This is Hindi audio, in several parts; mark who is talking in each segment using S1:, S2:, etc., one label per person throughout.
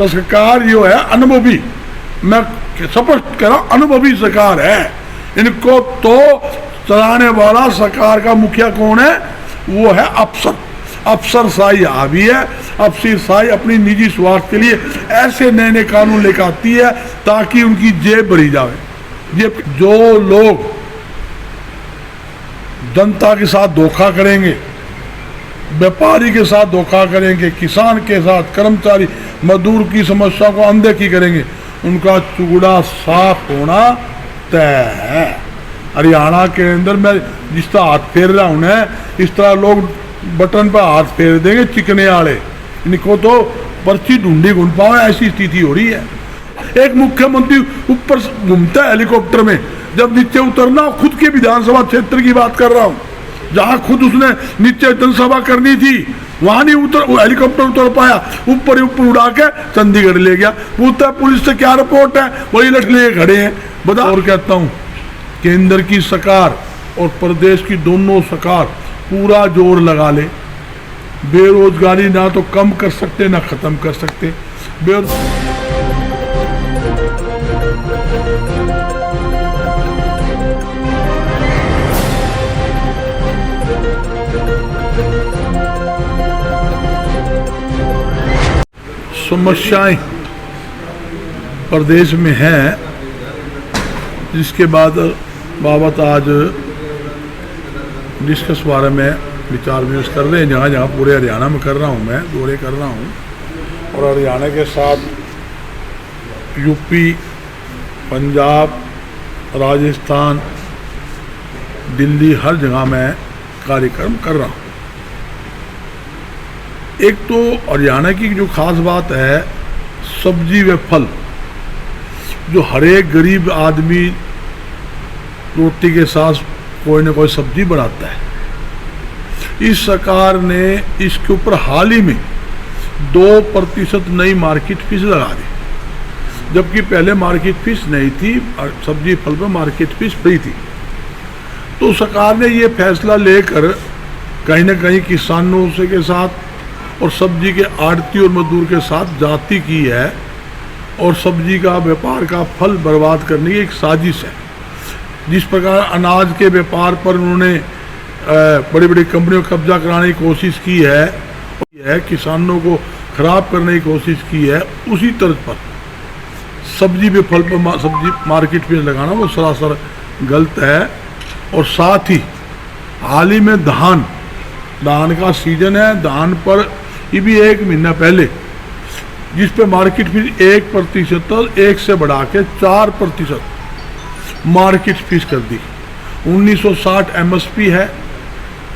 S1: तो सरकार जो है अनुभवी, मैं स्पष्ट कह रहा हूं, अनुभवी सरकार है। इनको तो चलाने वाला सरकार का मुखिया कौन है? वो है अफसर। अफसरशाही हावी है। अफसरशाही अपनी निजी स्वार्थ के लिए ऐसे नए नए कानून लेकर आती है ताकि उनकी जेब भरी जाए। ये जो लोग जनता के साथ धोखा करेंगे, व्यापारी के साथ धोखा करेंगे, किसान के साथ, कर्मचारी मजदूर की समस्या को अनदेखी करेंगे, उनका चुगड़ा साफ होना तय है। हरियाणा के अंदर मैं जिस तरह हाथ फेर रहा हूं ना, इस तरह लोग बटन पर हाथ फेर देंगे चिकने वाले। इनको तो पर्ची ढूंढी घूम पाओ, ऐसी स्थिति हो रही है। एक मुख्यमंत्री ऊपर घूमता है हेलीकॉप्टर में, जब नीचे उतरना, खुद के विधानसभा क्षेत्र की बात कर रहा हूं, जहां खुद उसने नीचे जनसभा करनी थी वहां नहीं उतर, हेलीकॉप्टर उतर पाया, ऊपर उड़ा के चंडीगढ़ ले गया। पूछता है पुलिस से क्या रिपोर्ट है, वही लठ ले खड़े हैं। बता, और कहता हूं केंद्र की सरकार और प्रदेश की दोनों सरकार पूरा जोर लगा ले। बेरोजगारी ना तो कम कर सकते ना खत्म कर सकते। समस्याएं प्रदेश में हैं, जिसके बाद बाबत आज डिस्कस बारे में विचार विमर्श कर रहे हैं। जहाँ जहाँ पूरे हरियाणा में कर रहा हूँ, मैं दौरे कर रहा हूँ, और हरियाणा के साथ यूपी, पंजाब, राजस्थान, दिल्ली, हर जगह मैं कार्यक्रम कर रहा हूँ। एक तो हरियाणा की जो खास बात है, सब्जी व फल, जो हर एक गरीब आदमी रोटी के साथ कोई ना कोई सब्जी बनाता है। इस सरकार ने इसके ऊपर हाल ही में 2% नई मार्केट फीस लगा दी, जबकि पहले मार्केट फीस नहीं थी, सब्जी फल पर मार्केट फीस फ्री थी। तो सरकार ने ये फैसला लेकर कहीं ना कहीं किसानों से के साथ और सब्जी के आड़ती और मजदूर के साथ जाति की है, और सब्जी का व्यापार का फल बर्बाद करने की एक साजिश है। जिस प्रकार अनाज के व्यापार पर उन्होंने बड़ी बड़ी कंपनियों को कब्जा कराने की कोशिश की है, किसानों को खराब करने की कोशिश की है, उसी तर्ज पर सब्जी पे फल पर सब्जी मार्केट फीस लगाना वो सरासर गलत है। और साथ ही हाल ही में धान का सीजन है, धान पर ये भी 1 महीना पहले जिस पे मार्केट फीस 1% 1 से बढ़ा के 4% मार्केट फीस कर दी। 1960 MSP है,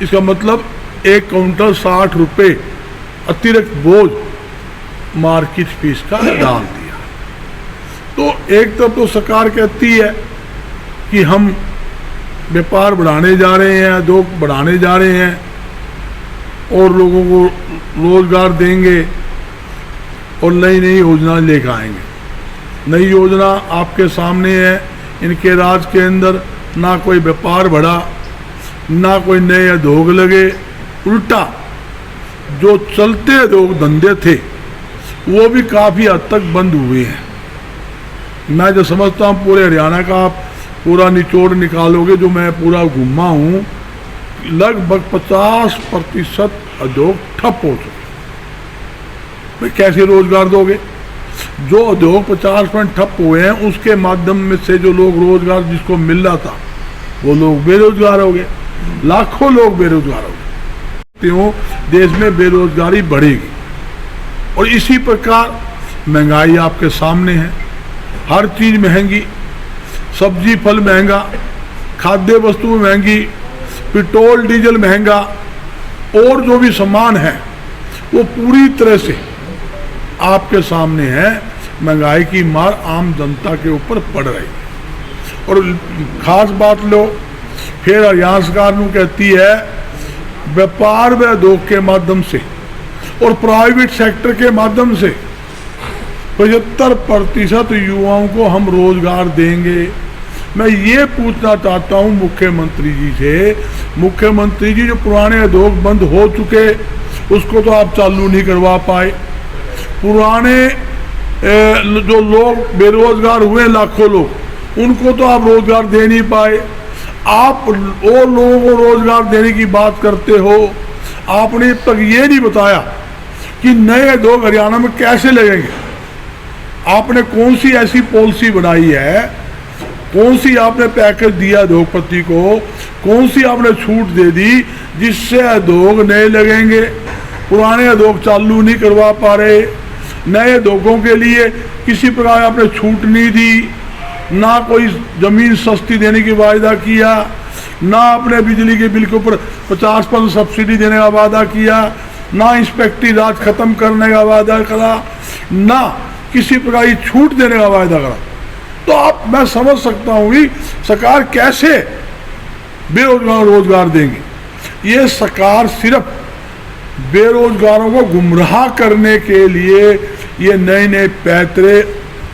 S1: इसका मतलब 1 क्विंटल 60 रुपये अतिरिक्त बोझ मार्केट फीस का डाल दिया। तो एक तरफ तो सरकार कहती है कि हम व्यापार बढ़ाने जा रहे हैं, उद्योग बढ़ाने जा रहे हैं और लोगों को रोजगार देंगे और नई नई योजना लेकर आएंगे। नई योजना आपके सामने है, इनके राज के अंदर ना कोई व्यापार बढ़ा, ना कोई नए उद्योग लगे, उल्टा जो चलते उद्योग धंधे थे वो भी काफ़ी हद तक बंद हुए हैं। मैं जो समझता हूँ पूरे हरियाणा का पूरा निचोड़ निकालोगे, जो मैं पूरा घूमा हूँ, लगभग 50% उद्योग ठप हो चुके। भाई कैसे रोजगार दोगे? जो उद्योग 50% ठप हुए हैं उसके माध्यम में से जो लोग रोजगार जिसको मिल रहा था वो लोग बेरोजगार हो गए, लाखों लोग बेरोजगार हो गए। क्यों? देश में बेरोजगारी बढ़ेगी। और इसी प्रकार महंगाई आपके सामने है, हर चीज महंगी, सब्जी फल महंगा, खाद्य वस्तु महंगी, पेट्रोल डीजल महंगा, और जो भी सामान है वो पूरी तरह से आपके सामने है। महंगाई की मार आम जनता के ऊपर पड़ रही है। और खास बात लो, फिर हरियाणा सरकार कहती है व्यापार व उद्योग के माध्यम से और प्राइवेट सेक्टर के माध्यम से 75% युवाओं को हम रोजगार देंगे। मैं ये पूछना चाहता हूँ मुख्यमंत्री जी से, मुख्यमंत्री जी जो पुराने उद्योग बंद हो चुके उसको तो आप चालू नहीं करवा पाए, पुराने जो लोग बेरोजगार हुए लाखों लोग, उनको तो आप रोजगार दे नहीं पाए। आप वो लोगों को रोजगार देने की बात करते हो, आपने अब तक ये नहीं बताया कि नए उद्योग हरियाणा में कैसे लगेंगे। आपने कौन सी ऐसी पॉलिसी बनाई है, कौन सी आपने पैकेज दिया उद्योगपति को, कौन सी आपने छूट दे दी जिससे उद्योग नए लगेंगे। पुराने उद्योग चालू नहीं करवा पा रहे, नए उद्योगों के लिए किसी प्रकार आपने छूट नहीं दी, ना कोई ज़मीन सस्ती देने की वायदा किया, ना आपने बिजली के बिल के ऊपर 50% सब्सिडी देने का वादा किया, ना इंस्पेक्टरी राज खत्म करने का वादा करा, ना किसी प्रकार की छूट देने का वायदा करा। तो आप, मैं समझ सकता हूँ कि सरकार कैसे बेरोजगारों को रोजगार देंगे। ये सरकार सिर्फ बेरोजगारों को गुमराह करने के लिए ये नए नए पैतरे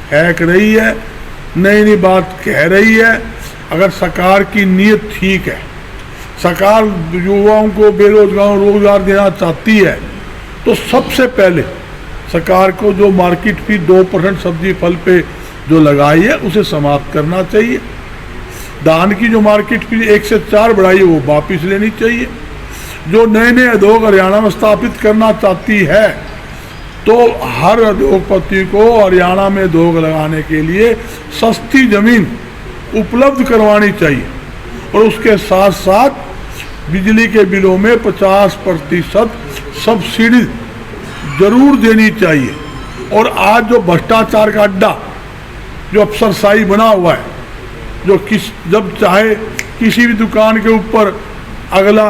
S1: फेंक रही है, नई नई बात कह रही है। अगर सरकार की नीयत ठीक है, सरकार युवाओं को बेरोजगारों को रोजगार देना चाहती है, तो सबसे पहले सरकार को जो मार्केट फी 2% सब्जी फल पे जो लगाई है उसे समाप्त करना चाहिए। धान की जो मार्केट फी 1 से 4 बढ़ाई है वो वापिस लेनी चाहिए। जो नए नए उद्योग हरियाणा में स्थापित करना चाहती है, तो हर उद्योगपति को हरियाणा में उद्योग लगाने के लिए सस्ती जमीन उपलब्ध करवानी चाहिए और उसके साथ साथ बिजली के बिलों में 50% सब्सिडी जरूर देनी चाहिए। और आज जो भ्रष्टाचार का अड्डा जो अफसरशाही बना हुआ है, जो जब चाहे किसी भी दुकान के ऊपर अगला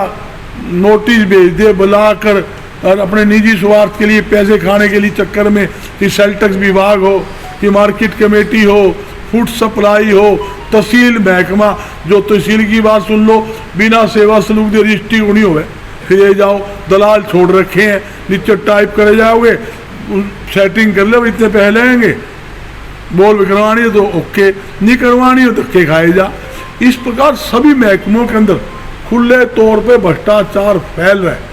S1: नोटिस भेज दे बुलाकर और अपने निजी स्वार्थ के लिए पैसे खाने के लिए चक्कर में, कि सेल टैक्स विभाग हो, कि मार्केट कमेटी हो, फूड सप्लाई हो, तहसील महकमा, जो तहसील की बात सुन लो, बिना सेवा सलूक दे रजिस्ट्री होनी हो, फिर जाओ दलाल छोड़ रखे हैं, नीचे टाइप करे जाओगे, सेटिंग कर लो, इतने पैसे लगेंगे, बोल करवानी है तो ओके, नहीं करवानी हो तो धक्के खाए जा। इस प्रकार सभी महकमों के अंदर खुले तौर पे भ्रष्टाचार फैल रहा है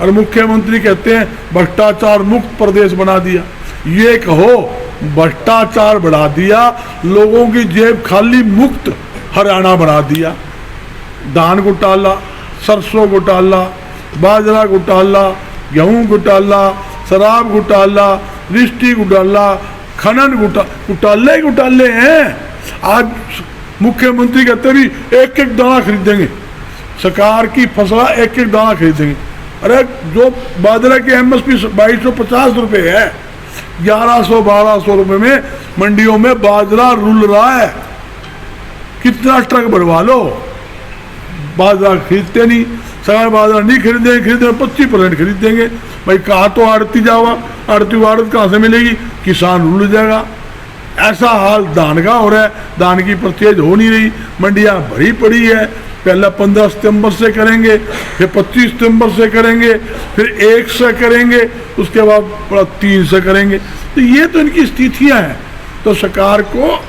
S1: और मुख्यमंत्री कहते हैं भ्रष्टाचार मुक्त प्रदेश बना दिया। ये कहो भ्रष्टाचार बढ़ा दिया, लोगों की जेब खाली मुक्त हरियाणा बना दिया। धान घोटाला, सरसों घोटाला, बाजरा घोटाला, गेहूं घोटाला, शराब घोटाला, रजिस्ट्री घोटाला, खनन घोटाले घोटाले हैं। आज मुख्यमंत्री कहते भी एक एक दाना खरीदेंगे, सरकार की फसल एक एक दाना खरीदेंगे। अरे जो बाजरा की एमएसपी 2250 रुपये है, 1100-1200 रुपये में मंडियों में बाजरा रुल रहा है। कितना ट्रक बढ़वा लो, बाजरा खरीदते नहीं। सरकार बाजरा नहीं खरीदेंगे 25% खरीदेंगे। भाई कहाँ तो आड़ती जावा, आड़ती आड़त कहाँ से मिलेगी, किसान रुल जाएगा। ऐसा हाल धान का हो रहा है, धान की परचेज हो नहीं रही, मंडियाँ भरी पड़ी है। पहला 15 सितंबर से करेंगे, फिर 25 सितंबर से करेंगे, फिर 1 से करेंगे, उसके बाद 3 से करेंगे। तो ये तो इनकी स्थितियाँ हैं। तो सरकार को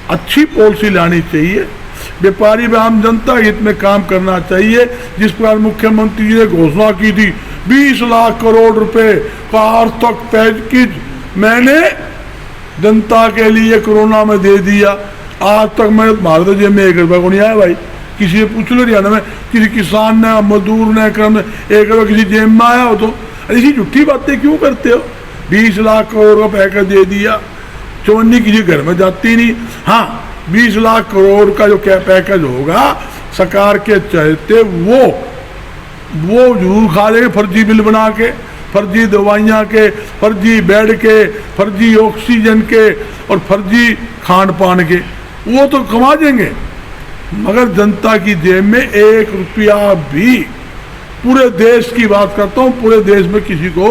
S1: अच्छी पॉलिसी लानी चाहिए, व्यापारी व आम जनता हित में काम करना चाहिए। जिस प्रकार मुख्यमंत्री जी ने घोषणा की थी 20 लाख करोड़ रुपए का आर्थिक पैकेज मैंने जनता के लिए कोरोना में दे दिया। आज तक मैं भारत जेब में 1 रुपये को नहीं आया भाई। किसी से पूछ लो हरियाणा में, किसी किसान ने, मजदूर ने, क्रम 1 रुपये किसी जेब में आया हो तो ऐसी झूठी बातें क्यों करते हो। 20 लाख करोड़ का पैकेज दे दिया, चवन्नी किसी घर में जाती नहीं। हाँ, 20 लाख करोड़ का जो क्या पैकेज होगा सरकार के चलते वो जरूर खा लेंगे, फर्जी बिल बना के, फर्जी दवाइयाँ के, फर्जी बेड के, फर्जी ऑक्सीजन के और फर्जी खान पान के, वो तो कमा देंगे। मगर जनता की जेब में 1 रुपया भी, पूरे देश की बात करता हूँ, पूरे देश में किसी को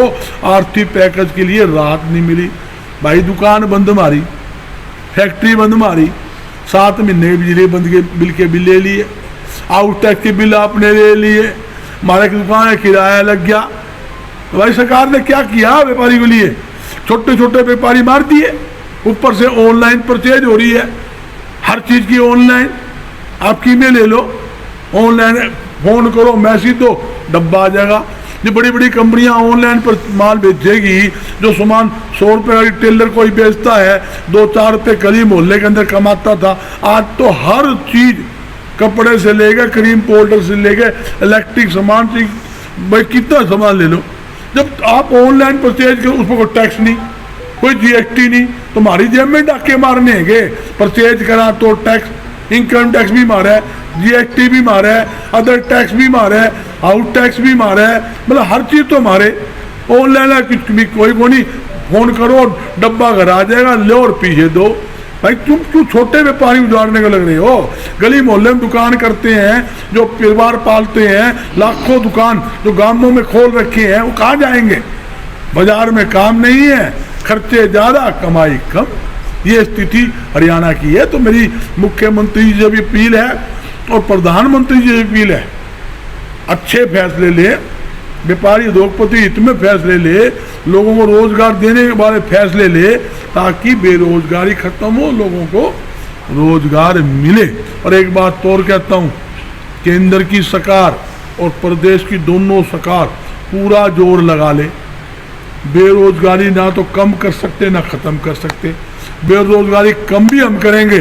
S1: आर्थिक पैकेज के लिए राहत नहीं मिली। भाई दुकान बंद मारी, फैक्ट्री बंद मारी, 7 महीने बिजली बंद के बिल के बिल ले लिए, आउट टैक्स के बिल आपने ले लिए, हमारे की दुकान है किराया लग गया। तो भाई सरकार ने क्या किया व्यापारी के लिए, छोटे छोटे व्यापारी मार दिए। ऊपर से ऑनलाइन परचेज हो रही है, हर चीज़ की ऑनलाइन। आप कीमेल ले लो, ऑनलाइन फ़ोन करो, मैसेज दो, डब्बा आ जाएगा। ये बड़ी बड़ी कंपनियां ऑनलाइन पर माल बेचेगी, जो सामान 100 रुपये का टेलर कोई बेचता है 2-4 रुपये गली मोहल्ले के अंदर कमाता था, आज तो हर चीज कपड़े से लेकर क्रीम पाउडर से लेकर इलेक्ट्रिक सामान से, भाई कितना सामान ले लो। जब आप ऑनलाइन परचेज करो उस पर कोई टैक्स नहीं, कोई जीएसटी नहीं, तुम्हारी जेब में डाके मारने हैं। परचेज करा तो टैक्स, इनकम टैक्स भी मारा है, जीएसटी भी मारा है, अदर टैक्स भी मारा है, आउट टैक्स भी मारा है, मतलब हर चीज तो मारे। ऑनलाइन कुछ भी कोई को नहीं, फोन करो और डब्बा घर आ जाएगा, लो और पीछे दो। भाई तुम क्यों छोटे व्यापारी उजाड़ने को लग रहे हो? गली मोहल्ले में दुकान करते हैं, जो परिवार पालते हैं, लाखों दुकान जो गांवों में खोल रखे हैं, वो कहाँ जाएंगे? बाजार में काम नहीं है, खर्चे ज्यादा कमाई कम, ये स्थिति हरियाणा की है। तो मेरी मुख्यमंत्री जी से भी अपील है और प्रधानमंत्री जी से अपील है, अच्छे फैसले ले, व्यापारी उद्योगपति हित में फैसले ले, लोगों को रोजगार देने वाले फैसले ले, ताकि बेरोजगारी खत्म हो, लोगों को रोजगार मिले। और एक बात और कहता हूँ, केंद्र की सरकार और प्रदेश की दोनों सरकार पूरा जोर लगा ले। बेरोजगारी ना तो कम कर सकते ना खत्म कर सकते, बेरोजगारी कम भी हम करेंगे,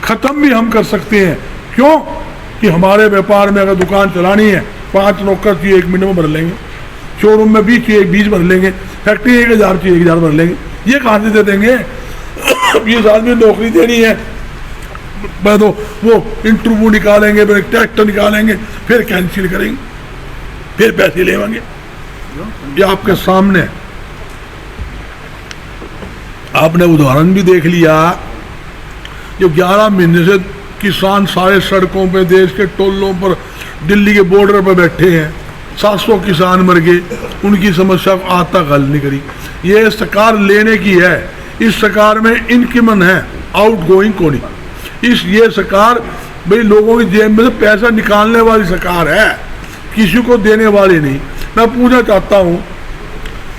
S1: खत्म भी हम कर सकते हैं। क्यों कि हमारे व्यापार में अगर दुकान चलानी है, 5 नौकर चाहिए 1 मिनट में भर लेंगे, शोरूम में 20 चाहिए 20 भर लेंगे, फैक्ट्री 1000 चाहिए 1000 भर लेंगे। ये कहाँ से दे देंगे? 20 आदमी नौकरी देनी है, तो वो इंटरव्यू निकालेंगे, फिर टेस्ट निकालेंगे, फिर कैंसिल करेंगे, फिर पैसे लेवांगे। ये आपके सामने आपने उदाहरण भी देख लिया, जो 11 महीने से किसान सारे सड़कों पे, देश के टोलों पर, दिल्ली के बॉर्डर पर बैठे हैं, 700 किसान मर गए, उनकी समस्या को आज तक हल नहीं करी। ये सरकार लेने की है, इस सरकार में इनकमन है, आउट गोइंग को नहीं। ये सरकार भाई लोगों की जेब में से पैसा निकालने वाली सरकार है, किसी को देने वाली नहीं। मैं पूछना चाहता हूँ,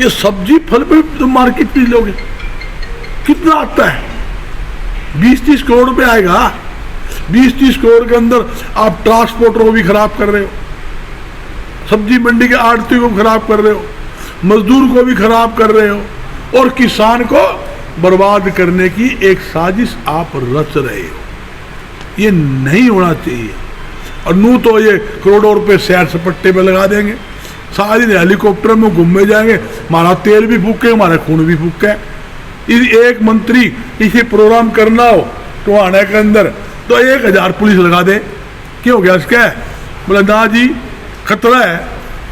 S1: ये सब्जी फल पे तो मार्केट में लोगे कितना आता है? 20-30 करोड़ रुपए आएगा। 20-30 करोड़ के अंदर आप ट्रांसपोर्टर को भी खराब कर रहे हो, सब्जी मंडी के आड़ती को खराब कर रहे हो, मजदूर को भी खराब कर रहे हो, और किसान को बर्बाद करने की एक साजिश आप रच रहे हो। ये नहीं होना चाहिए। और नू तो ये करोड़ों रुपए सैर सपट्टे पे लगा देंगे, सारी हेलीकॉप्टर में घूमे जाएंगे, हमारा तेल भी फूके, हमारा खून भी फूके। एक मंत्री इसे प्रोग्राम करना हो टोहाना के अंदर तो 1000 पुलिस लगा दे, क्या हो गया इसका? बोला ना जी खतरा है।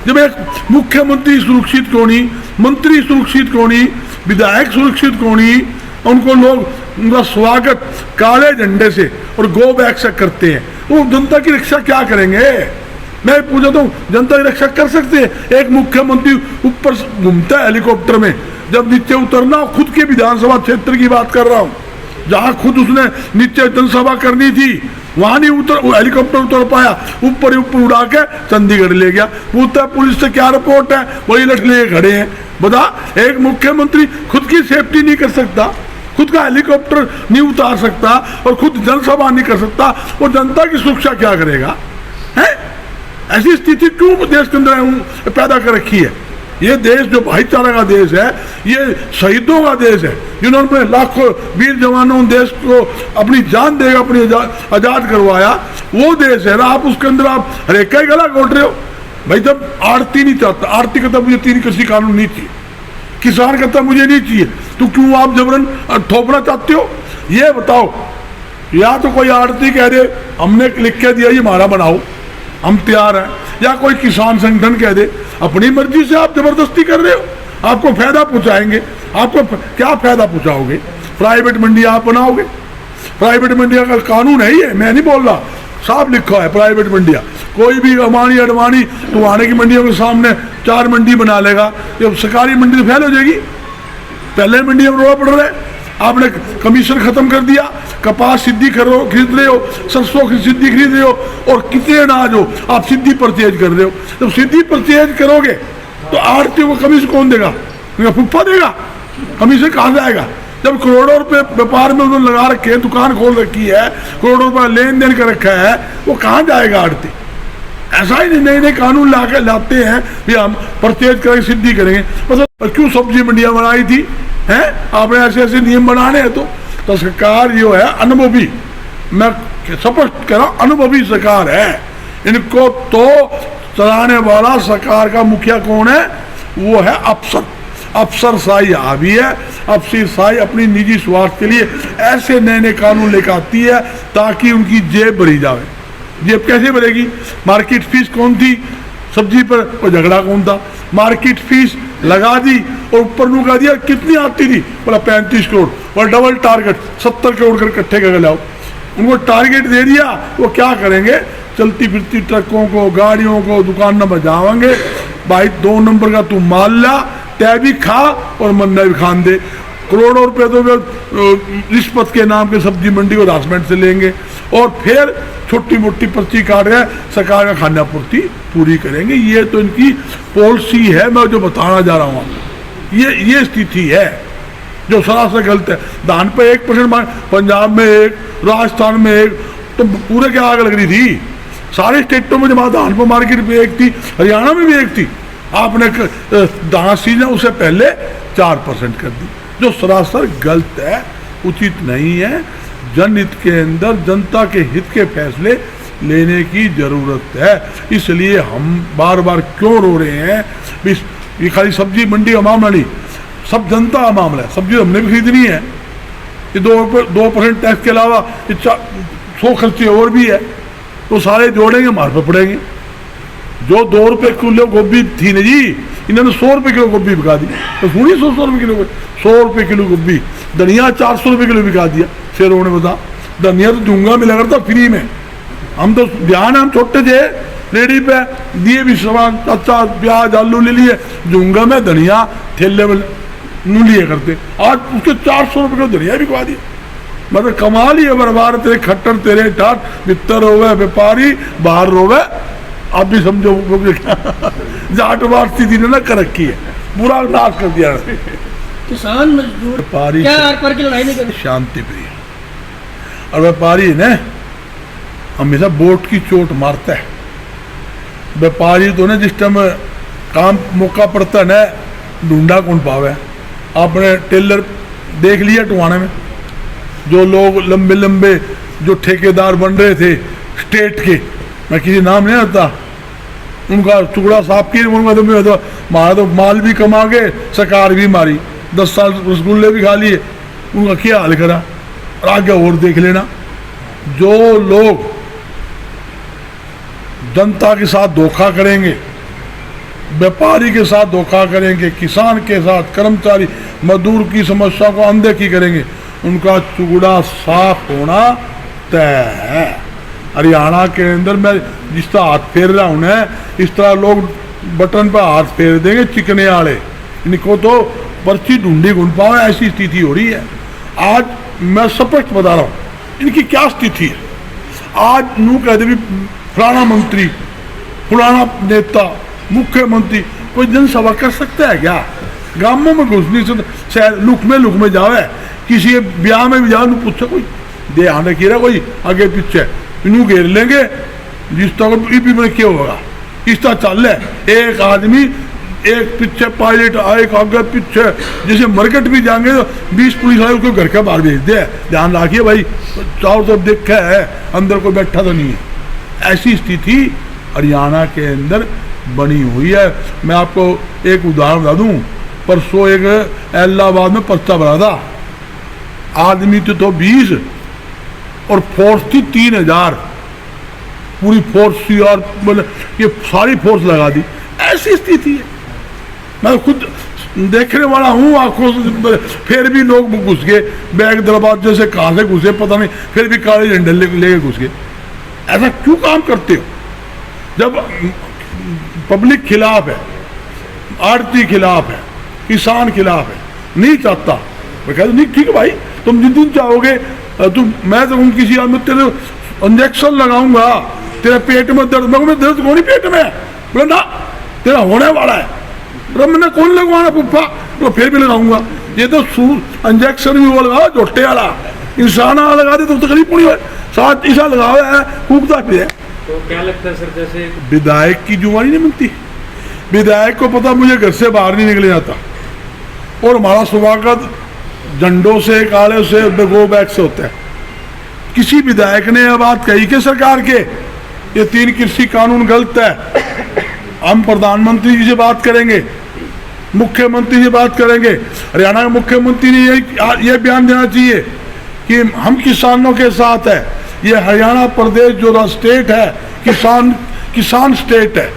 S1: जब एक मुख्यमंत्री सुरक्षित क्यों नहीं, मंत्री सुरक्षित क्यों नहीं, विधायक सुरक्षित क्यों नहीं? उनको लोग उनका स्वागत काले झंडे से और गो बैक से करते हैं, वो जनता की रक्षा क्या करेंगे? मैं पूछता हूँ, जनता की रक्षा कर सकते हैं? एक मुख्यमंत्री ऊपर घूमता है हेलीकॉप्टर में, जब नीचे उतरना, खुद के विधानसभा क्षेत्र की बात कर रहा हूँ, जहाँ खुद उसने नीचे जनसभा करनी थी, वहां नहीं उतर, हेलीकॉप्टर उतर पाया, ऊपर उड़ा के चंडीगढ़ ले गया। पूछता पुलिस से क्या रिपोर्ट है, वही लट ले खड़े हैं। बता, एक मुख्यमंत्री खुद की सेफ्टी नहीं कर सकता, खुद का हेलीकॉप्टर नहीं उतार सकता और खुद जनसभा नहीं कर सकता, वो जनता की सुरक्षा क्या करेगा? है ऐसी स्थिति क्यों देश के अंदर पैदा कर रखी है? ये देश जो भाईचारा का देश है, ये शहीदों का देश है, जिन्होंने लाखों वीर जवानों देश को अपनी जान देकर अपनी आजाद करवाया, वो देश है ना। आप उसके अंदर आप हरेक का गला घोट रहे हो। भाई जब आड़ती नहीं चाहता, आड़ती कहता मुझे 3 कृषि कानून नहीं चाहिए, किसान कहता मुझे नहीं चाहिए, तो क्यों आप जबरन थोपना चाहते हो? ये बताओ। या तो कोई आड़ती कह दे हमने लिख के दिया ये हमारा बनाओ, हम तैयार हैं, या कोई किसान संगठन कह दे अपनी मर्जी से आप जबरदस्ती कर रहे हो, आपको फायदा पहुंचाएंगे। आपको क्या फायदा पहुंचाओगे? प्राइवेट मंडी आप बनाओगे, प्राइवेट मंडिया का कानून है ये, मैं नहीं बोल रहा, साफ लिखा है प्राइवेट मंडिया। कोई भी अमानी अडवाणी टोहाने की मंडियों के सामने 4 मंडी बना लेगा, जब सरकारी मंडी तो फैल हो जाएगी। पहले मंडी में रोड़ा पड़ रहा है, आपने कमीशन खत्म कर दिया, कपास सिद्धि खरीद रहे हो, सरसों की सिद्धि खरीद रहे हो, और कितने अनाज हो आप सिद्धि परचेज कर रहे हो। जब सिद्धि परचेज करोगे तो आड़ती को कमीशन कौन देगा? फुप्पा देगा। कमीशन कहाँ से आएगा? जब करोड़ों रुपए व्यापार में उन्होंने लगा रखे हैं, दुकान खोल रखी है, करोड़ों रुपए लेन देन कर रखा है, वो कहाँ जाएगा आड़ती? ऐसा ही नहीं, नए नए कानून लाते हैं भी हम परचेज करेंगे, सिद्धि करेंगे। मतलब क्यों सब्जी मंडियां बनाई थी हैं, आपने ऐसे ऐसे नियम बनाने हैं। तो सरकार जो है अनुभवी, मैं स्पष्ट कह रहा हूं, अनुभवी सरकार है। इनको तो चलाने वाला सरकार का मुखिया कौन है? वो है अफसरशाही हावी है। अफसरशाही अपनी निजी स्वार्थ के लिए ऐसे नए नए कानून लेकर आती है ताकि उनकी जेब भरी जाए। जेब कैसे भरेगी? मार्केट फीस कौन थी सब्जी पर? कोई झगड़ा कौन था? मार्केट फीस लगा दी और ऊपर नु कहा दिया कितनी आती थी, बोला 35 करोड़, और डबल टारगेट 70 करोड़ कर इकट्ठे करके लाओ। उनको टारगेट दे दिया, वो क्या करेंगे? चलती फिरती ट्रकों को, गाड़ियों को दुकान में बजावेंगे। भाई 2 नंबर का तू माल ला, तय भी खा और मन्ना भी खान दे। करोड़ों रुपए तो रिश्वत के नाम के सब्जी मंडी को रासमेंट से लेंगे और फिर छोटी मोटी पर्ची काट रहे सरकार का खाना पूर्ति पूरी करेंगे। ये तो इनकी पॉलिसी है, मैं जो बताना जा रहा हूँ आपको, ये स्थिति है जो सरासर गलत है। धान पे 1% पंजाब में 1, राजस्थान में 1, तो पूरे क्या आग लग रही थी? सारे स्टेटों में जब धान पर मार्केट पे 1 थी, हरियाणा में भी 1 थी। आपने धान सीजन उससे पहले 4% कर दी, जो सरासर गलत है, उचित नहीं है। जनहित के अंदर जनता के हित के फैसले लेने की जरूरत है। इसलिए हम बार बार क्यों रो रहे हैं? ये खाली सब्जी मंडी का मामला नहीं, सब जनता का मामला है। सब्जी हमने भी खरीदनी है। ये 2% टैक्स के अलावा 100 खर्चे और भी है, तो सारे जोड़ेंगे हमारे पे पड़ेंगे। जो 2 रुपये किलो गोभी थी ना जी, इन्होंने 100 रुपये किलो गोभी बिका दी। तो थोड़ी 100 रुपये किलो, 100 रुपये किलो गोभी। धनिया 400 रुपये किलो बिका दिया। फिर उन्होंने बता, धनिया तो दूंगा मिला करता फ्री में। हम तो ध्यान, हम छोटे थे रेडी पे दिए भी सामान, अच्छा प्याज आलू ले लिए, दूंगा में धनिया ठेले में नू लिए करते। आज उसके 400 रुपये किलो धनिया बिकवा दिया। मतलब कमाल ही है। बर्बाद तेरे खट्टर तेरे टाट, भीतर रोवे व्यापारी, बाहर रोवे। आप भी समझो जाटवार स्थिति ने ना कर रखी है, पूरा नाश कर दिया।
S2: किसान मजदूर
S1: व्यापारी
S2: क्या आर की लड़ाई नहीं करते?
S1: शांति प्रिय और व्यापारी ने हमेशा वोट की चोट मारता है। व्यापारी तो ना जिस टाइम काम मौका पड़ता है ना, ढूंढा कौन पावे। आपने टेलर देख लिया टुवाने में, जो लोग लंबे लंबे जो ठेकेदार बन रहे थे स्टेट के, मैं किसी नाम नहीं आता, उनका टुकड़ा साफ किए। उनका मारा तो माल भी कमा के सरकार भी मारी, 10 साल रसगुल्ले भी खा लिए। उनका क्या हाल करा? और आगे और देख लेना। जो लोग जनता के साथ धोखा करेंगे, व्यापारी के साथ धोखा करेंगे, किसान के साथ, कर्मचारी मजदूर की समस्या को अनदेखी करेंगे, उनका चुगड़ा साफ होना तय है। हरियाणा के अंदर मैं जिस तरह हाथ फेर रहा हूं ना, इस तरह लोग बटन पर हाथ फेर देंगे चिकने वाले। इनको तो पर्ची ढूंढी ढूंढ पाओ, ऐसी स्थिति हो रही है। आज मैं स्पष्ट बता रहा हूं इनकी क्या स्थिति है। आज नू कहते भी फलाना मंत्री, फलाना नेता, मुख्यमंत्री कोई जनसभा कर सकता है क्या? गांवों में घुस नहीं सकता, शायद लुक में जावे, किसी ब्याह में भी जाओ, पूछो कोई दे आने की रहा, कोई आगे पीछे इनू घेर लेंगे। जिस तरह ईपी में क्या होगा, इस तरह चल रहा है। एक आदमी एक पीछे पायलट, एक आगे पीछे, जैसे मार्केट भी जाएंगे तो 20 पुलिस वाले उसको घर के बाहर भेज दे। ध्यान रखिए भाई, चारों तरफ देखा है, अंदर कोई बैठा तो नहीं है। ऐसी स्थिति हरियाणा के अंदर बनी हुई है। मैं आपको एक उदाहरण बता दूं। परसों एक इलाहाबाद में पर्चा भरा था, आदमी तो 20 और फोर्स थी 3000, पूरी फोर्स थी और मतलब ये सारी फोर्स लगा दी। ऐसी स्थिति है। मैं खुद देखने वाला हूँ आंखों से, फिर भी लोग घुस गए बैग दरवाजे से, कहाँ से घुसे पता नहीं, फिर भी काले झंडे लेके घुस गए। ऐसा क्यों काम करते हो? जब पब्लिक खिलाफ है, आड़ती खिलाफ है, किसान खिलाफ है, नहीं चाहता, मैं कहता नहीं ठीक है भाई, तुम जिन दिन चाहोगे तुम, मैं तो किसी आदमी तेरे इंजेक्शन लगाऊंगा, तेरे पेट में दर्द, मैं दर्द कौन पेट में, बोले ना तेरा होने वाला है, मैंने कौन लगवाना पुप्पा, तो फिर भी लगाऊंगा। ये तो इंजेक्शन भी वो लगा झोटे वाला, इंसान लगा दे तो तकलीफ पूरी हो, साथ ईसा लगा हुआ है, कूकता फिर है।
S3: तो क्या लगता है सर, जैसे
S1: विधायक की जुबानी नहीं मिलती। विधायक को पता मुझे घर से बाहर नहीं निकले जाता, और हमारा स्वागत झंडों से, काले से, गो बैग से होता है। किसी विधायक ने यह बात कही कि सरकार के ये 3 कृषि कानून गलत है, हम प्रधानमंत्री जी से बात करेंगे, मुख्यमंत्री से बात करेंगे। हरियाणा के मुख्यमंत्री ने ये बयान देना चाहिए कि हम किसानों के साथ है। ये हरियाणा प्रदेश जो स्टेट है, किसान स्टेट है,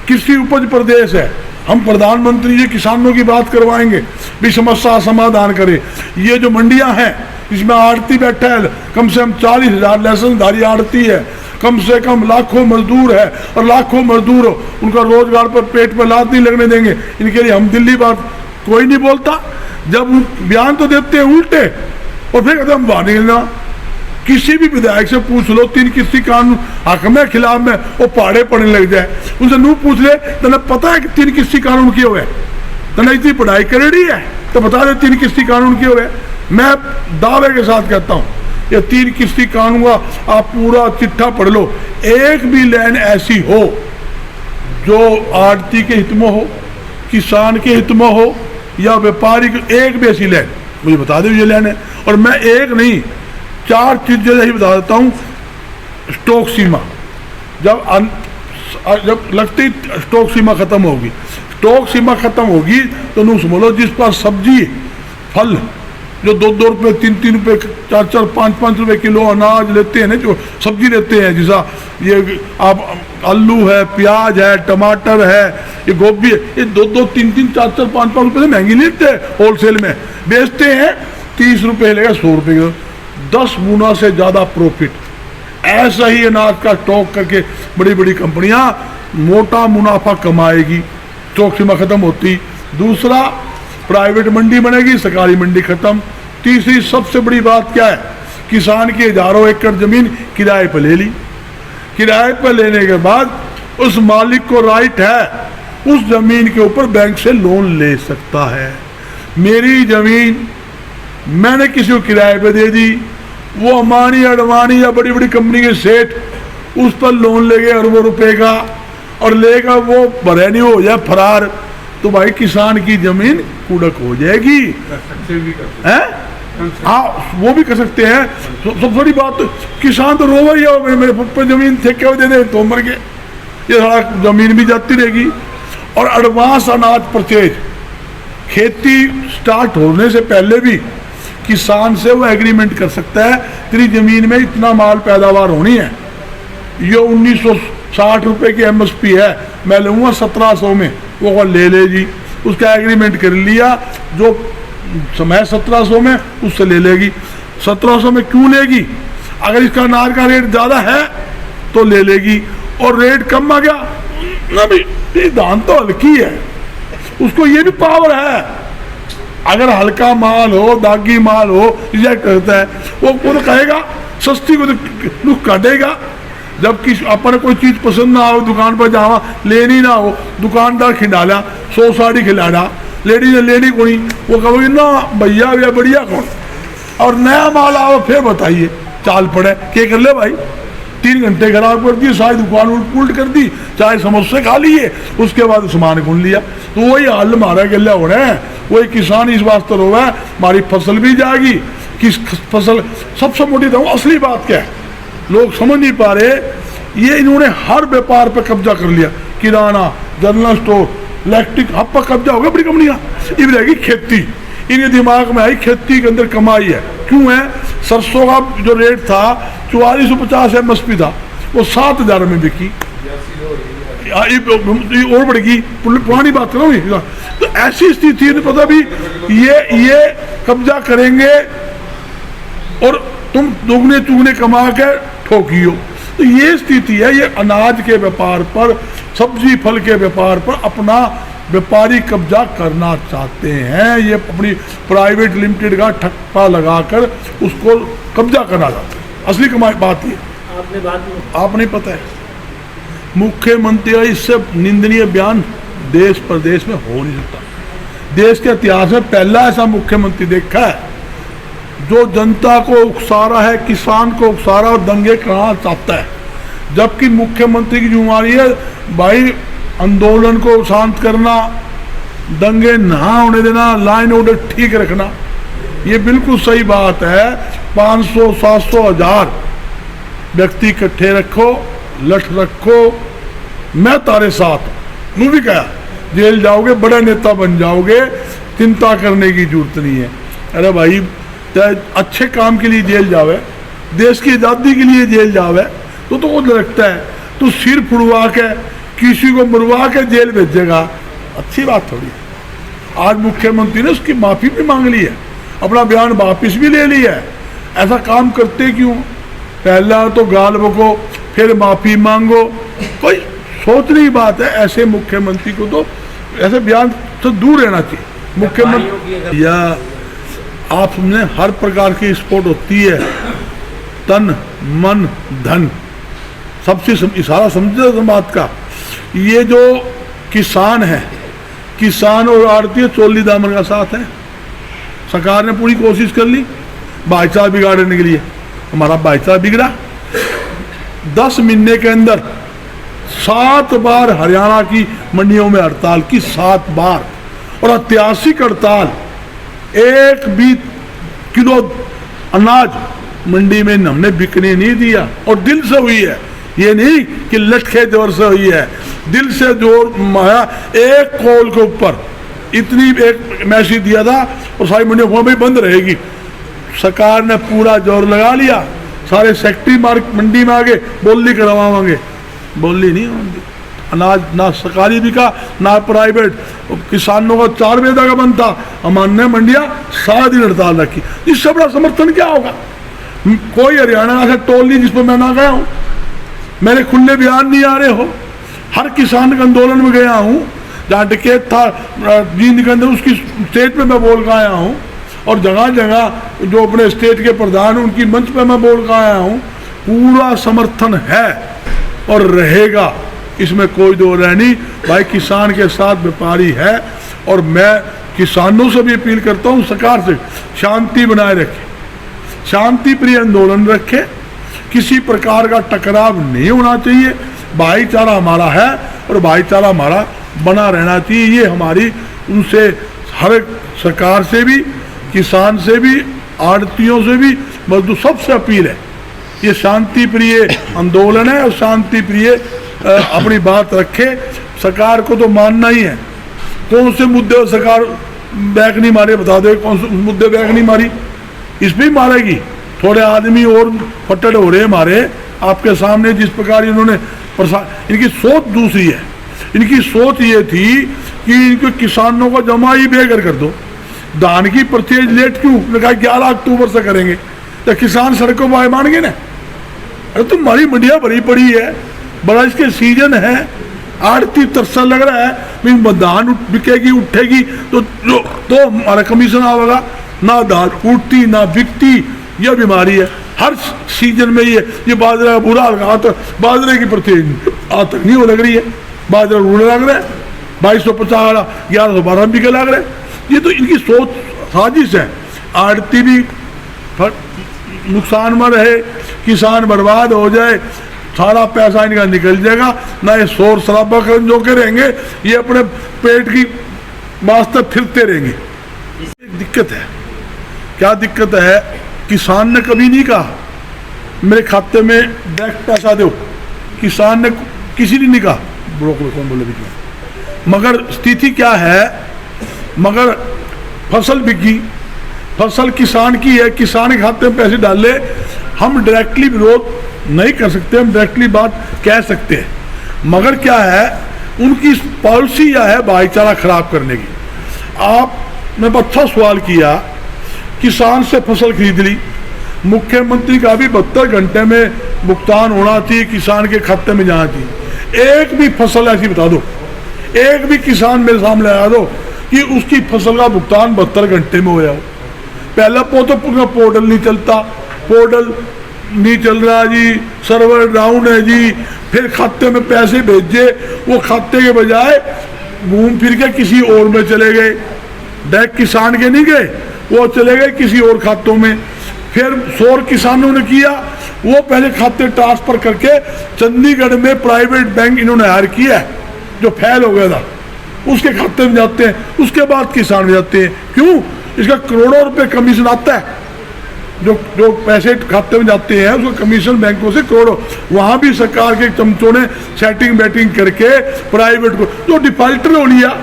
S1: कृषि उपज प्रदेश है। हम प्रधानमंत्री जी किसानों की बात करवाएंगे, भी समस्या समाधान करें। ये जो मंडियां हैं, इसमें आड़ती बैठा है, कम से कम 40,000 लाइसेंसधारी आड़ती है, कम से कम लाखों मजदूर है, और लाखों मजदूर उनका रोजगार पर पेट पर लात नहीं लगने देंगे। इनके लिए हम दिल्ली बात कोई नहीं बोलता। जब बयान तो देते हैं उल्टे, और फिर कहते हम बाहर निकलना। किसी भी विधायक से पूछ लो 3 कृषि कानून हक में खिलाफ में, वो पहाड़े पड़ने लग जाए। उनसे नू पूछ ले, तने पता है कि 3 कृषि कानून क्यों है? तने इतनी पढ़ाई करेड़ी है तो बता दे 3 कृषि कानून क्यों है। मैं दावे के साथ कहता हूँ, ये 3 कृषि कानून का आप पूरा चिट्ठा पढ़ लो, एक भी लाइन ऐसी हो जो आड़ती के हित में हो, किसान के हित में हो, या व्यापारी के, एक भी ऐसी लाइन मुझे बता दो ये लाइन है। और मैं एक नहीं 4 चीजें ही बता देता हूँ। स्टॉक सीमा जब लगती स्टॉक सीमा खत्म होगी, स्टॉक सीमा खत्म होगी तो नू समझो जिस पर सब्जी फल जो 2-2 रुपये, 3-3 रुपये, 4-4, 5-5 रुपये किलो अनाज लेते हैं ना, जो सब्जी लेते हैं, जैसा ये आप आलू है, प्याज है, टमाटर है, ये गोभी है, ये 2-2, 3-3, 4-4, 5-5 रुपये से महंगी लेते हैं, होलसेल में बेचते हैं 30 रुपये लेगा, 100 रुपये किलो, 10 गुना से ज़्यादा प्रॉफिट। ऐसा ही अनाज का स्टॉक करके बड़ी बड़ी कंपनियां मोटा मुनाफा कमाएगी, स्टॉक सीमा खत्म होती। दूसरा, प्राइवेट मंडी बनेगी, सरकारी मंडी खत्म। तीसरी सबसे बड़ी बात क्या है, किसान की हजारों एकड़ जमीन किराए पर ले ली। किराए पर लेने के बाद उस मालिक को राइट है उस जमीन के ऊपर बैंक से लोन ले सकता है। मेरी जमीन मैंने किसी को किराए पे दे दी, वो अमानी अडवाणी या बड़ी बड़ी कंपनी के सेठ उस पर लोन ले गए अरबों रुपए का, और लेगा वो भरे नहीं हो जाए फरार, तो भाई किसान की जमीन कुड़क हो जाएगी। हैं? हाँ, वो भी कर सकते हैं। सबसे बड़ी बात तो किसान तो रोवा ही है, मेरे पर जमीन ठेके दे दे तो मर गए, ये सारा जमीन भी जाती रहेगी। और एडवांस अनाज परचेज, खेती स्टार्ट होने से पहले भी किसान से वो एग्रीमेंट कर सकता है, तेरी जमीन में इतना माल पैदावार होनी है, ये 1960 रुपये की MSP है, मैं लूँगा 1700 में, वो ले जी, उसका एग्रीमेंट कर लिया, जो समय 1700 में उससे ले लेगी। 1700 में क्यों लेगी? अगर इसका अनाज का रेट ज़्यादा है तो ले लेगी, और रेट कम आ गया ना भाई, धान तो हल्की है, उसको ये भी पावर है, अगर हल्का माल हो, दागी माल हो, रिजेक्ट करता है, वो तो कहेगा सस्ती को तो काटेगा। जबकि अपन कोई चीज़ पसंद ना हो, दुकान पर जावा लेनी ना हो, दुकानदार खिलाना 100 साड़ी खिलाना, लेडी ने लेनी कोई, वो कहोगे ना भैया भैया बढ़िया कौन, और नया माल आओ फिर बताइए चाल पड़े क्या कर ले भाई, 3 घंटे खराब कर दिए, सारी दुकान उल्ट पुलट कर दी, चाहे समोसे खा लिए, उसके बाद सामान कौन लिया। तो वही हाल हमारा गले हो रहे हैं, वही किसान इस वास्ते रो है, हमारी फसल भी जाएगी। किस फसल सबसे मोटी तो असली बात क्या है, लोग समझ नहीं पा रहे, ये इन्होंने हर व्यापार पे कब्जा कर लिया, किराना, जनरल स्टोर, इलेक्ट्रिक, हब पर कब्जा हो गया बड़ी कंपनियां। इब रहेगी खेती, इनके दिमाग में आई खेती के अंदर कमाई है। क्यों है? सरसों का जो रेट था 4450 MSP था, वो 7000 में बिकी, और बढ़ेगी, पुरानी बात करो। तो ऐसी स्थिति है, पता भी ये कब्जा करेंगे और तुम दुगने चुगने कमा के ठोकियो। तो ये स्थिति है, ये अनाज के व्यापार पर, सब्जी फल के व्यापार पर अपना व्यापारी कब्जा करना चाहते हैं, ये अपनी प्राइवेट लिमिटेड का ठप्पा लगाकर उसको कब्जा करना चाहते हैं। असली कमाई बात ये आप नहीं पता है, मुख्यमंत्री का इससे निंदनीय बयान देश प्रदेश में हो नहीं सकता। देश के इतिहास में पहला ऐसा मुख्यमंत्री देखा है जो जनता को उकसा रहा है, किसान को उकसा रहा है और दंगे कराना चाहता है। जबकि मुख्यमंत्री की जिम्मेदारी है भाई आंदोलन को शांत करना, दंगे ना होने देना, लाइन ऑर्डर ठीक रखना। ये बिल्कुल सही बात है। 500, 700, 1000 व्यक्ति इकट्ठे रखो, लठ रखो, मैं तारे साथ हूं। भी कहा जेल जाओगे, बड़ा नेता बन जाओगे, चिंता करने की जरूरत नहीं है। अरे भाई अच्छे काम के लिए जेल जावे, देश की आज़ादी के लिए जेल जावे तो वो लगता है तो सिर फुड़वा के किसी को मरवा के जेल भेजेगा, अच्छी बात थोड़ी है। आज मुख्यमंत्री ने उसकी माफ़ी भी मांग ली है, अपना बयान वापिस भी ले लिया है। ऐसा काम करते क्यों? पहला तो गाल बको, फिर माफ़ी मांगो, कोई सोचने की बात है। ऐसे मुख्यमंत्री को तो ऐसे बयान से दूर रहना चाहिए। मुख्यमंत्री या आप समझे हर प्रकार की स्पोर्ट होती है, तन मन धन सबसे इशारा समझे समाज का। ये जो किसान है, किसान और आड़ती चोली दामन का साथ है। सरकार ने पूरी कोशिश कर ली भाईचारा बिगाड़ने के लिए, हमारा भाईचारा बिगड़ा। 10 महीने के अंदर 7 बार हरियाणा की मंडियों में हड़ताल की, 7 बार, और ऐतिहासिक हड़ताल। एक भी किलो अनाज मंडी में हमने बिकने नहीं दिया, और दिल से हुई है, ये नहीं कि लटके जोर से हुई है, दिल से जोर माया। एक कॉल के ऊपर इतनी एक मैसेज दिया था और सारी मंडियों वहाँ भी बंद रहेगी। सरकार ने पूरा जोर लगा लिया, सारे सेक्रेटरी मार्क मंडी में आगे बोली करवाएंगे, बोली नहीं होंगी। अनाज ना सरकारी बिका ना प्राइवेट, किसानों का 4 बजे का बंद था, हमारे मंडियां सारा दिन हड़ताल रखी। इससे बड़ा समर्थन क्या होगा? कोई हरियाणा से टोल नहीं जिस पर मैं ना गया हूँ, मेरे खुले बयान नहीं आ रहे हो। हर किसान के आंदोलन में गया हूँ, जहाँ टिकेट था जींद के अंदर उसकी स्टेज पे मैं बोल कर आया हूँ, और जगह जगह जो अपने स्टेट के प्रधान उनकी मंच पे मैं बोल कर आया हूँ। पूरा समर्थन है और रहेगा, इसमें कोई दो राय नहीं। भाई किसान के साथ व्यापारी है, और मैं किसानों से भी अपील करता हूँ सरकार से शांति बनाए रखे, शांति प्रिय आंदोलन रखे, किसी प्रकार का टकराव नहीं होना चाहिए। भाईचारा हमारा है और भाईचारा हमारा बना रहना चाहिए। ये हमारी उनसे हर सरकार से भी, किसान से भी, आड़तियों से भी, मजदूर सबसे अपील है। ये शांति प्रिय आंदोलन है और शांति प्रिय अपनी बात रखे। सरकार को तो मानना ही है। कौन से मुद्दे सरकार बैक नहीं मारे, बता दो कौन से मुद्दे बैक नहीं मारी? इस पर मारेगी। थोड़े आदमी और फट्टड़ हो रहे मारे आपके सामने, जिस प्रकार इन्होंने इनकी सोच दूसरी है। इनकी सोच ये थी कि इनको किसानों को जमा ही बेघर कर दो। धान की परचेज लेट क्यों? कहा 11 अक्टूबर से करेंगे, तो किसान सड़कों पर आए मान गए ना। अरे तुम्हारी मंडियाँ भरी पड़ी है, बड़ा इसके सीजन है, आड़ती तरसा लग रहा है धान बिकेगी उठेगी तो हमारा कमीशन आवेगा। ना धान उठती ना बिकती, यह बीमारी है। हर सीजन में ये बाजरा का बुरा हाल, तो बाजरे की परचेज आज तक नहीं हो लग रही है। बाजरा रूढ़ लग रहा है, 2250 1112 बिके लग रहे। ये तो इनकी सोच साजिश है। आड़ती भी नुकसान में रहे, किसान बर्बाद हो जाए, सारा पैसा इनका निकल जाएगा। ना ये शोर शराबा कर जो के रहेंगे, ये अपने पेट की वास्ते फिरते रहेंगे। एक दिक्कत है। क्या दिक्कत है? किसान ने कभी नहीं कहा मेरे खाते में डायरेक्ट पैसा दो, किसान ने किसी ने नहीं कहा। कौन बोले बीच में? मगर स्थिति क्या है? मगर फसल बिकी, फसल किसान की है, किसान के खाते में पैसे डाले। हम डायरेक्टली विरोध नहीं कर सकते, हम डायरेक्टली बात कह सकते हैं। मगर क्या है, उनकी पॉलिसी यह है भाईचारा खराब करने की। आपने अच्छा सवाल किया, किसान से फसल खरीद ली, मुख्यमंत्री का भी 72 घंटे में भुगतान होना चाहिए, किसान के खाते में जाना चाहिए। एक भी फसल ऐसी बता दो, एक भी किसान मेरे सामने लगा दो कि उसकी फसल का भुगतान 72 घंटे में होया हो। पहला तो पूरा पोर्टल नहीं चलता, पोर्टल नहीं चल रहा जी, सर्वर डाउन है जी, फिर खाते में पैसे भेजे, वो खाते के बजाय घूम फिर के किसी और में चले गए। डायरेक्ट किसान के नहीं गए, वो चले गए किसी और खातों में। फिर शोर किसानों ने किया, वो पहले खाते ट्रांसफर करके चंडीगढ़ में प्राइवेट बैंक इन्होंने हायर किया है जो फेल हो गया था, उसके खाते में जाते हैं, उसके बाद किसान में जाते हैं। क्यों? इसका करोड़ों रुपए कमीशन आता है, जो जो पैसे खाते में जाते हैं उसका कमीशन बैंकों से करोड़ों। वहां भी सरकार के चमचों ने सेटिंग बैटिंग करके प्राइवेट को, जो डिफाल्टर हो लिया,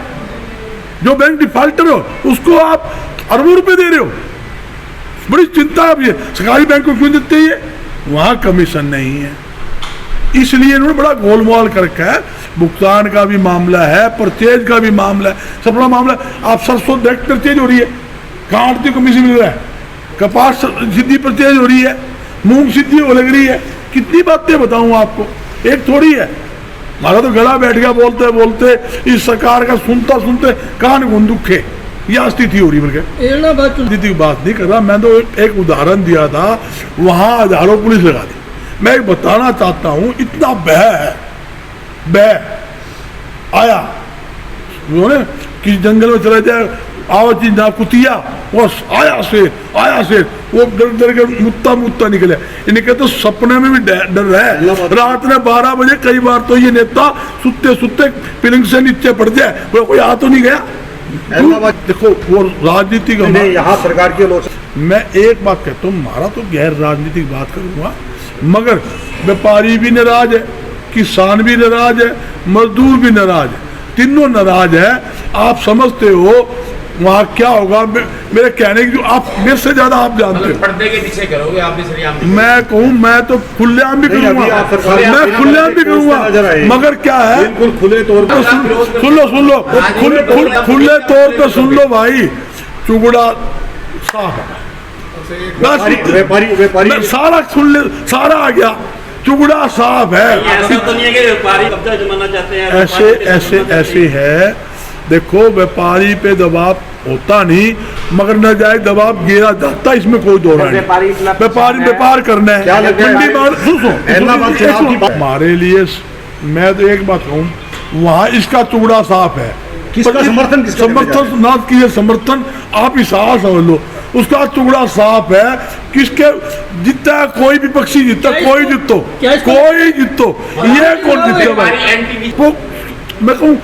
S1: जो बैंक डिफाल्टर हो उसको आप अरबों रुपए दे रहे हो। बड़ी चिंता है। ये सरकारी बैंक को क्यों देते हैं? वहां कमीशन नहीं है, इसलिए इन्होंने बड़ा गोलमाल कर रखा है। भुगतान का भी मामला है, परचेज का भी मामला है, सब बड़ा मामला है। आप सरसों डायरेक्ट परचेज हो रही है, कहाँ आड़ती कमीशन मिल रहा है, कपास सीधी परचेज हो रही है, मूंग सीधी हो लग रही है। कितनी बातें बताऊं आपको, एक थोड़ी है। हमारा तो गला बैठ गया बोलते बोलते, इस सरकार का सुनता सुनते कान घुन दुखे, यह स्थिति हो रही। बल्कि स्थिति की बात नहीं कर रहा मैं, तो एक उदाहरण दिया था, वहां हजारों पुलिस लगा दी। मैं एक बताना चाहता हूं, इतना बह आया उन्होंने कि जंगल में चले जाए, आओ जी ना कुतिया, वो आया से वो डर के मुत्ता निकले। इनके तो सपने में भी डर है। रात में 12 बजे कई बार तो ये नेता सुते पिलिंग से नीचे पड़ जाए, कोई आ तो नहीं गया। देखो वो राजनीतिक
S3: यहाँ सरकार की आलोचना।
S1: मैं एक बात कहता हूँ, हमारा तो गैर राजनीतिक बात करूंगा, मगर व्यापारी भी नाराज है, किसान भी नाराज है, मजदूर भी नाराज है, तीनों नाराज है। आप समझते हो वहाँ क्या होगा? मेरे कहने की जो आप मेरे से ज्यादा आप जानते हो।
S4: पर्दे के पीछे करोगे आप भी सरियाम?
S1: मैं कहूँ मैं तो खुलेआम भी करूंगा, मैं खुलेआम भी करूंगा, मगर क्या है
S3: बिल्कुल खुले तौर पर
S1: सुन लो खुले तौर पे सुन लो भाई, चुगड़ा साफ है,
S3: व्यापारी
S1: सारा सुन ले, सारा आ गया, चुगड़ा साफ है।
S5: ऐसा तो नहीं है कि व्यापारी कब्जा जमाना चाहते हैं।
S1: ऐसे है। देखो व्यापारी पे दबाव होता नहीं, मगर न जाए दबाव गिरा जाता, इसमें कोई दो राय नहीं। व्यापार करना है, हमारे लिए। मैं तो एक बात कहूँ, वहाँ इसका चुगड़ा साफ है।
S3: किसका
S1: समर्थन ना कीजिए, समर्थन आप हिसाब समझ लो, उसका टुकड़ा साफ है। किसके जीता है? कोई विपक्षी जीता, कोई जीतो, कोई जीतो, ये कौन जीते भाई? वो मैं कहूँ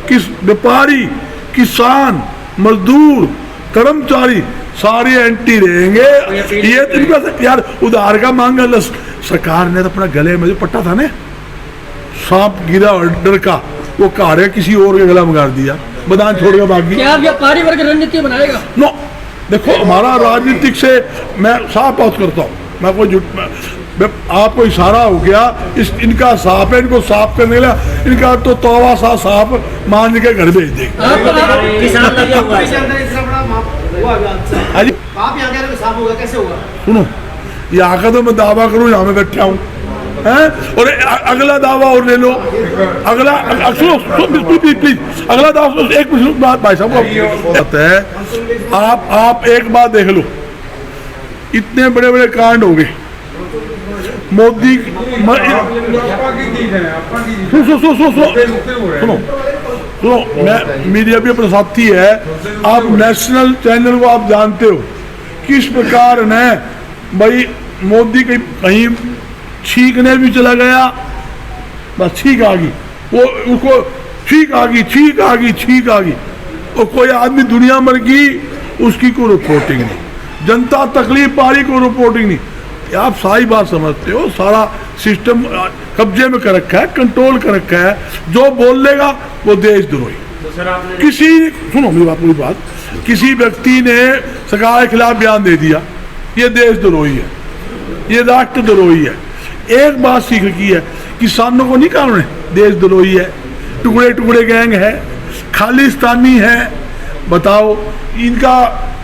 S1: किस व्यापारी, किसान, मजदूर, कर्मचारी सारे एंटी रहेंगे। ये इनका यार उधार का मांगा, सरकार ने तो अपना गले में जो पट्टा था ना, सांप गिरा ऑर्डर का, वो कहा रहे किसी और के गला में गाड़ दिया, बदान छोड़ के बाकी।
S2: क्या व्यापारी वर्ग रणनीति बनाएगा?
S1: नो, देखो हमारा राजनीतिक से मैं साफ बात करता हूँ, मैं कोई झूठ, आपको इशारा हो गया, इस इनका साफ है, इनको साफ करने के लिए इनका तो तौबा सा साफ मान के घर भेज देंगे। सुनो, यहाँ का तो मैं दावा करूँ, यहाँ में बैठा हूँ हैं, और अगला दावा और ले लो, अगला सुनो प्लीज, अगला दावा एक बात भाई साहब को है। आप एक बात देख लो, इतने बड़े बड़े कांड हो गए, मोदी सुनो, मैं मीडिया भी अपना साथी है, आप नेशनल चैनल को आप जानते हो किस प्रकार ने भाई मोदी कहीं छींकने भी चला गया, बस छींक आ गई, वो उसको छींक आ गई, और कोई आदमी दुनिया मर गई, उसकी कोई रिपोर्टिंग नहीं, जनता तकलीफ पा रही, कोई रिपोर्टिंग नहीं। आप सारी बात समझते हो, सारा सिस्टम कब्जे में कर रखा है, कंट्रोल कर रखा है, जो बोल लेगा वो देशद्रोही। किसी सुनो मेरी बात, किसी व्यक्ति ने सरकार के खिलाफ बयान दे दिया, ये देशद्रोही है, ये राष्ट्रद्रोही है। एक बात सीख रखी है, किसानों को नहीं कानून है, देशद्रोही है, टुकड़े गैंग है, खालिस्तानी है। बताओ, इनका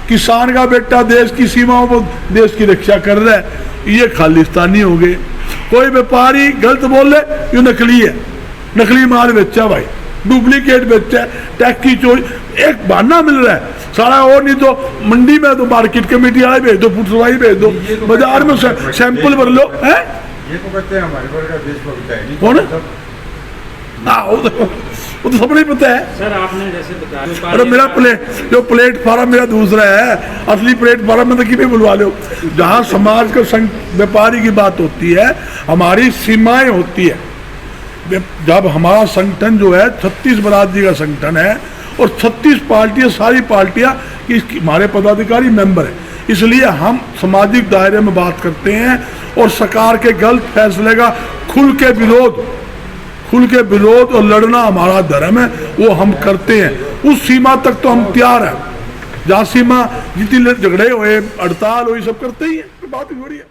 S1: किसान का बेटा देश की सीमाओं पर देश की रक्षा कर रहा है, ये खालिस्तानी हो गए। कोई व्यापारी गलत बोल ले, ये नकली है, नकली माल बेचा भाई, डुप्लीकेट बेचा, टैक्स की चोरी, एक बहाना मिल रहा है सारा। और नहीं तो मंडी में तो मार्केट कमेटी वाले भेज दो, फूड सप्लाई भेज दो, बाजार में सैंपल भर लो है।
S3: ये तो कहते हैं हमारे वर्ग का देशभक्त है,
S1: कौन है? वो तो सबने पता है।
S5: सर आपने जैसे बताया
S1: अरे मेरा जो प्लेटफार्म मेरा दूसरा है, असली प्लेटफार्म में तो किसी बुलवा लो। जहाँ समाज के व्यापारी की बात होती है, हमारी सीमाएं होती है। जब हमारा संगठन जो है 36 बरादरी का संगठन है और 36 पार्टियां, सारी पार्टियां हमारे पदाधिकारी मेंबर हैं, इसलिए हम सामाजिक दायरे में बात करते हैं और सरकार के गलत फैसले का खुल के विरोध और लड़ना हमारा धर्म है, वो हम करते हैं। उस सीमा तक तो हम तैयार हैं, जहाँ सीमा जितनी झगड़े हुए, हड़ताल हुई, सब करते ही हैं, बात हो रही है।